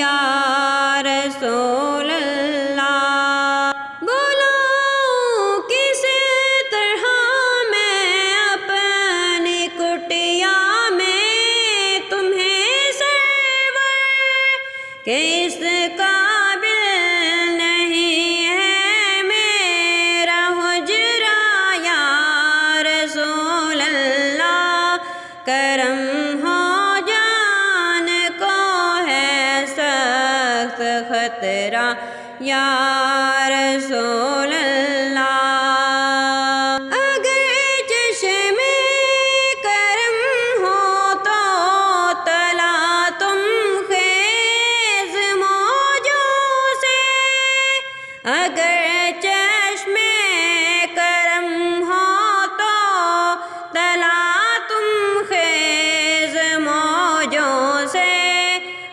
یا رسول اللہ۔ بولو کس طرح میں اپنی کٹیا میں تمہیں سرور، کس قابل نہیں ہے میرا حجرہ یا رسول اللہ۔ کرم ہو جان کو ہے سخت خطرہ یا رسول اللہ۔ اگر چشم کرم ہو تو تلا تم خیز موجوں سے، اگر چشم کرم ہو تو تلا تم خیز موجوں سے،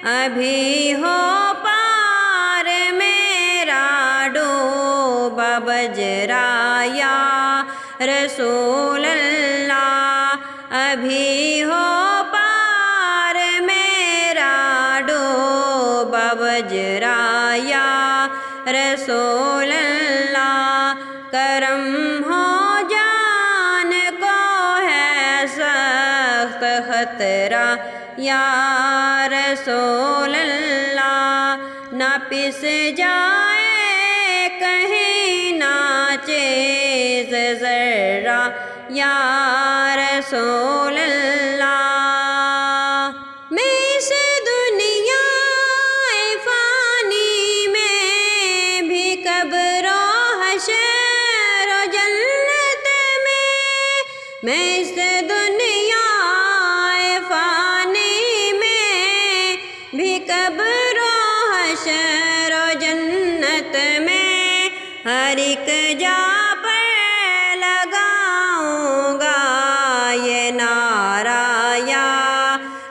ابھی ہو پار میرا ڈوبا بجرا یا رسول اللہ۔ ابھی ہو پار میرا ڈوبا بجرا یا رسول اللہ۔ کرم ہو جان کو ہے سخت خطرہ یا رسول اللہ۔ نہ پس جائے کہیں نہ چیز ذرہ یا رسول اللہ۔ میں اس دنیا فانی میں بھی قبر و حشر و جنت میں اس دنیا فانی میں بھی قبر و حشر و جنت میں، ہر ایک جا پر لگاؤں گا یہ نعرہ یا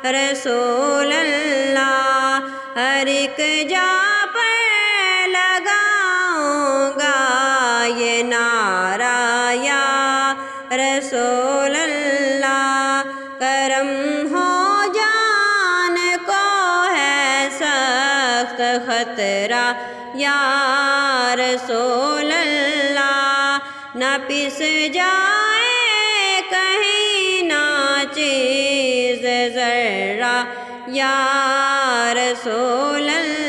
رسول اللہ۔ ہر ایک جا پر لگاؤں گا یہ نعرہ یا رسول اللہ۔ کرم ہو جان کو ہے سخت خطرہ یا رسول اللہ۔ نہ پس جائے کہیں نہ چیز ذرہ یا رسول اللہ۔